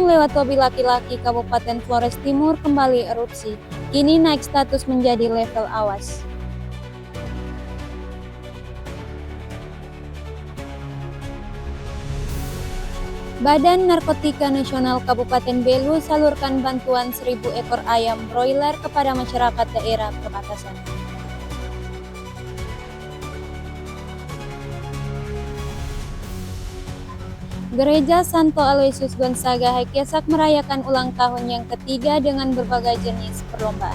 Lewotobi laki-laki Kabupaten Flores Timur kembali erupsi. Kini naik status menjadi level awas. Badan Narkotika Nasional Kabupaten Belu salurkan bantuan 1.000 ekor ayam broiler kepada masyarakat daerah perbatasan. Gereja Santo Aloysius Gonzaga Haikiesak merayakan ulang tahun yang ketiga dengan berbagai jenis perlombaan.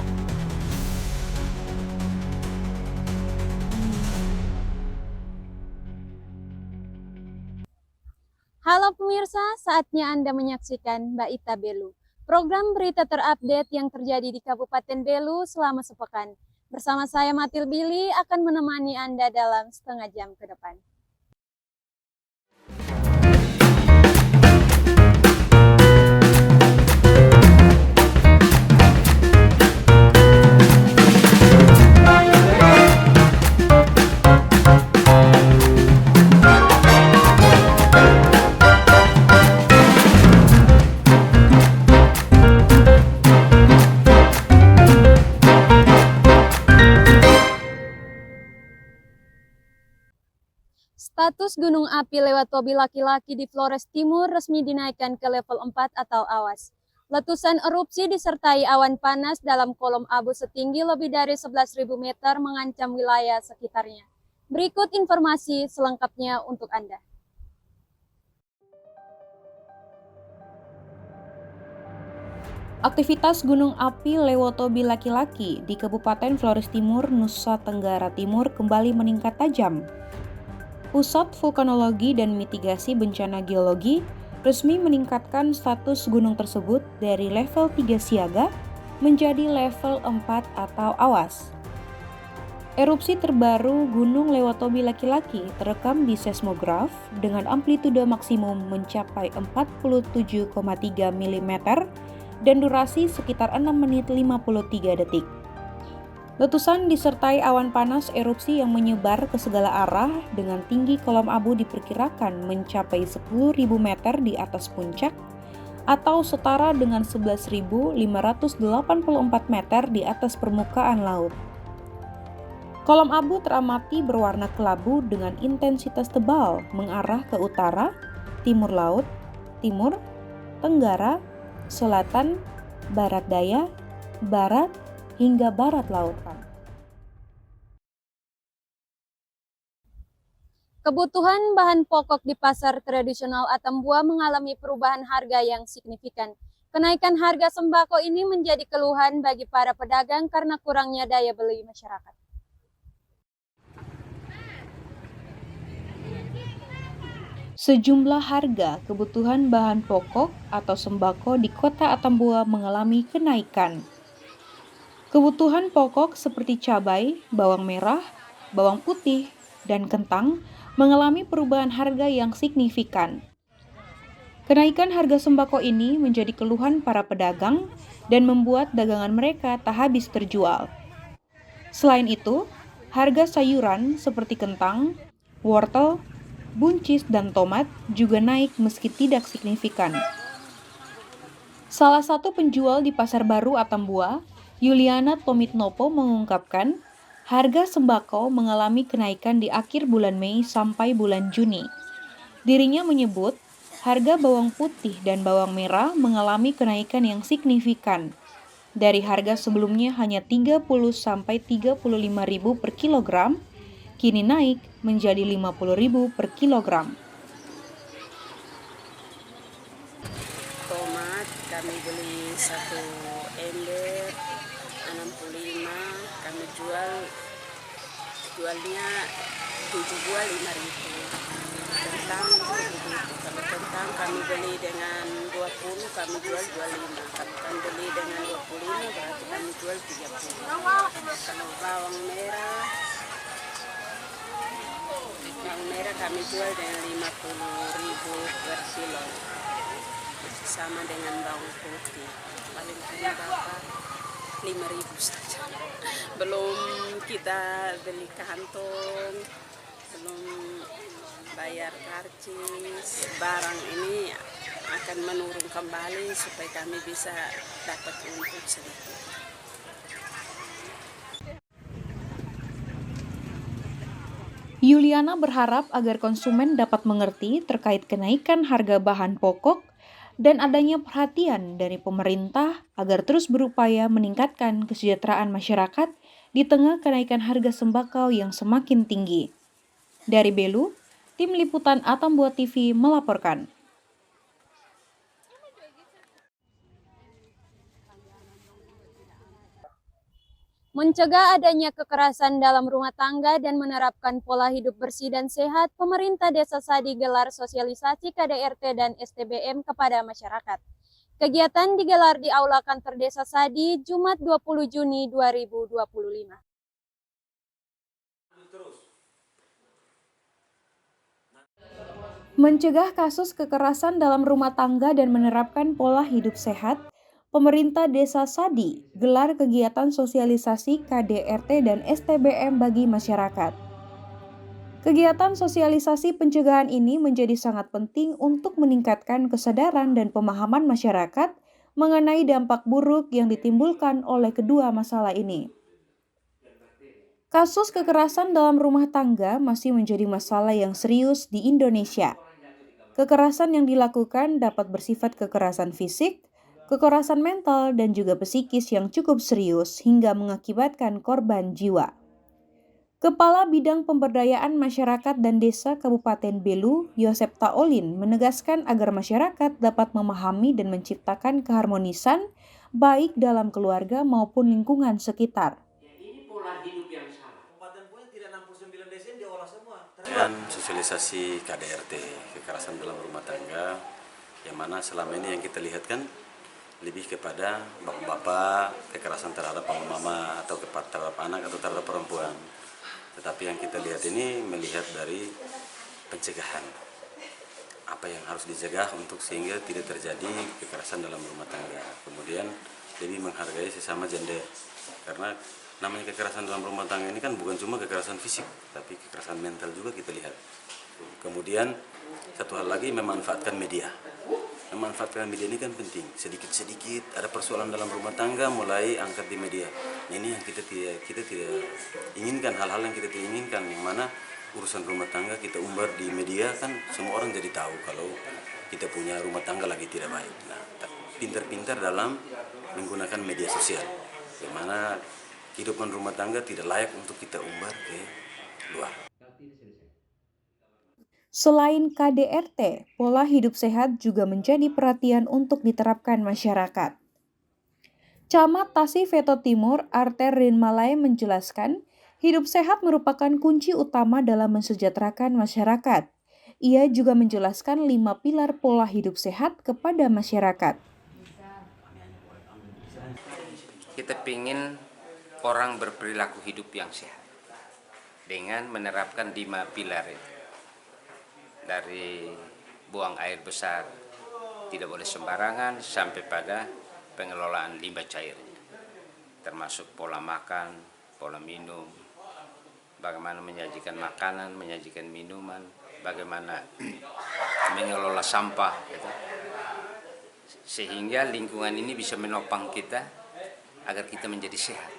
Halo pemirsa, saatnya Anda menyaksikan Mbak Ita Belu. Program berita terupdate yang terjadi di Kabupaten Belu selama sepekan. Bersama saya Matil Billy akan menemani Anda dalam setengah jam ke depan. Status gunung api Lewotobi laki-laki di Flores Timur resmi dinaikkan ke level 4 atau awas. Letusan erupsi disertai awan panas dalam kolom abu setinggi lebih dari 11.000 meter mengancam wilayah sekitarnya. Berikut informasi selengkapnya untuk Anda. Aktivitas gunung api Lewotobi laki-laki di Kabupaten Flores Timur, Nusa Tenggara Timur kembali meningkat tajam. Pusat Vulkanologi dan Mitigasi Bencana Geologi resmi meningkatkan status gunung tersebut dari level 3 siaga menjadi level 4 atau awas. Erupsi terbaru Gunung Lewotobi laki-laki terekam di seismograf dengan amplitudo maksimum mencapai 47,3 mm dan durasi sekitar 6 menit 53 detik. Letusan disertai awan panas erupsi yang menyebar ke segala arah dengan tinggi kolom abu diperkirakan mencapai 10.000 meter di atas puncak atau setara dengan 11.584 meter di atas permukaan laut. Kolom abu teramati berwarna kelabu dengan intensitas tebal mengarah ke utara, timur laut, timur, tenggara, selatan, barat daya, barat, hingga barat lautan. Kebutuhan bahan pokok di pasar tradisional Atambua mengalami perubahan harga yang signifikan. Kenaikan harga sembako ini menjadi keluhan bagi para pedagang karena kurangnya daya beli masyarakat. Sejumlah harga kebutuhan bahan pokok atau sembako di kota Atambua mengalami kenaikan. Kebutuhan pokok seperti cabai, bawang merah, bawang putih, dan kentang mengalami perubahan harga yang signifikan. Kenaikan harga sembako ini menjadi keluhan para pedagang dan membuat dagangan mereka tak habis terjual. Selain itu, harga sayuran seperti kentang, wortel, buncis, dan tomat juga naik meski tidak signifikan. Salah satu penjual di Pasar Baru Atambua, Yuliana Tomitnopo mengungkapkan, harga sembako mengalami kenaikan di akhir bulan Mei sampai bulan Juni. Dirinya menyebut, harga bawang putih dan bawang merah mengalami kenaikan yang signifikan. Dari harga sebelumnya hanya 30 sampai 35.000 per kilogram, kini naik menjadi 50.000 per kilogram. Tomat kami beli 1 ember 65, kami jualnya 7 buah 5.000. Kentang begitu. Kalau kentang kami beli dengan 20, kami jual 25. Kalau kami beli dengan 25 berarti kami jual 30. Kalau bawang merah kami jual dengan 50.000 per kilo. Sama dengan bawang putih, paling tidak dapat 5.000 saja. Belum kita beli kantong, belum bayar karcis. Barang ini akan menurun kembali supaya kami bisa dapat untung sedikit. Yuliana berharap agar konsumen dapat mengerti terkait kenaikan harga bahan pokok dan adanya perhatian dari pemerintah agar terus berupaya meningkatkan kesejahteraan masyarakat di tengah kenaikan harga sembako yang semakin tinggi. Dari Belu, tim liputan Atambua TV melaporkan. Mencegah adanya kekerasan dalam rumah tangga dan menerapkan pola hidup bersih dan sehat, pemerintah Desa Sadi gelar sosialisasi KDRT dan STBM kepada masyarakat. Kegiatan digelar di Aula Kantor Desa Sadi, Jumat 20 Juni 2025. Mencegah kasus kekerasan dalam rumah tangga dan menerapkan pola hidup sehat, pemerintah Desa Sadi gelar kegiatan sosialisasi KDRT dan STBM bagi masyarakat. Kegiatan sosialisasi pencegahan ini menjadi sangat penting untuk meningkatkan kesadaran dan pemahaman masyarakat mengenai dampak buruk yang ditimbulkan oleh kedua masalah ini. Kasus kekerasan dalam rumah tangga masih menjadi masalah yang serius di Indonesia. Kekerasan yang dilakukan dapat bersifat kekerasan fisik, kekerasan mental, dan juga psikis yang cukup serius hingga mengakibatkan korban jiwa. Kepala Bidang Pemberdayaan Masyarakat dan Desa Kabupaten Belu, Yosep Taolin, menegaskan agar masyarakat dapat memahami dan menciptakan keharmonisan baik dalam keluarga maupun lingkungan sekitar. Dan sosialisasi KDRT, kekerasan dalam rumah tangga, yang mana selama ini yang kita lihat kan lebih kepada bapak-bapak, kekerasan terhadap mama atau terhadap anak atau terhadap perempuan. Tetapi yang kita lihat ini melihat dari pencegahan. Apa yang harus dicegah untuk sehingga tidak terjadi kekerasan dalam rumah tangga. Kemudian lebih menghargai sesama gender. Karena namanya kekerasan dalam rumah tangga ini kan bukan cuma kekerasan fisik, tapi kekerasan mental juga kita lihat. Kemudian satu hal lagi, memanfaatkan media. Memanfaatkan media ini kan penting. Sedikit-sedikit ada persoalan dalam rumah tangga mulai angkat di media. Ini yang kita tidak inginkan, hal-hal yang kita tidak inginkan, yang mana urusan rumah tangga kita umbar di media kan semua orang jadi tahu kalau kita punya rumah tangga lagi tidak baik. Nah, pintar-pintar dalam menggunakan media sosial, yang mana kehidupan rumah tangga tidak layak untuk kita umbar ke luar. Selain KDRT, pola hidup sehat juga menjadi perhatian untuk diterapkan masyarakat. Camat Tasik Veto Timur, Arter Rinmalai menjelaskan, hidup sehat merupakan kunci utama dalam mensejahterakan masyarakat. Ia juga menjelaskan 5 pilar pola hidup sehat kepada masyarakat. Kita ingin orang berperilaku hidup yang sehat dengan menerapkan 5 pilar itu. Dari buang air besar tidak boleh sembarangan sampai pada pengelolaan limbah cair, termasuk pola makan, pola minum, bagaimana menyajikan makanan, menyajikan minuman, bagaimana mengelola sampah gitu. Sehingga lingkungan ini bisa menopang kita agar kita menjadi sehat.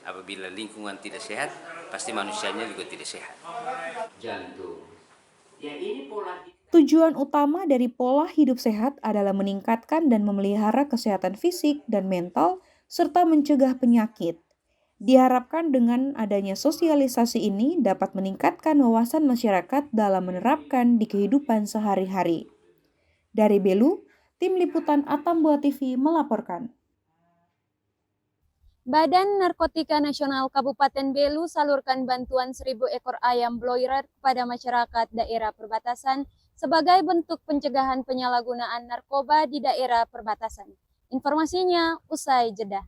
Apabila lingkungan tidak sehat, pasti manusianya juga tidak sehat. Jantung. Ya, ini pola. Tujuan utama dari pola hidup sehat adalah meningkatkan dan memelihara kesehatan fisik dan mental, serta mencegah penyakit. Diharapkan dengan adanya sosialisasi ini dapat meningkatkan wawasan masyarakat dalam menerapkan di kehidupan sehari-hari. Dari Belu, tim liputan Atambua TV melaporkan. Badan Narkotika Nasional Kabupaten Belu salurkan bantuan 1.000 ekor ayam broiler kepada masyarakat daerah perbatasan sebagai bentuk pencegahan penyalahgunaan narkoba di daerah perbatasan. Informasinya usai jeda.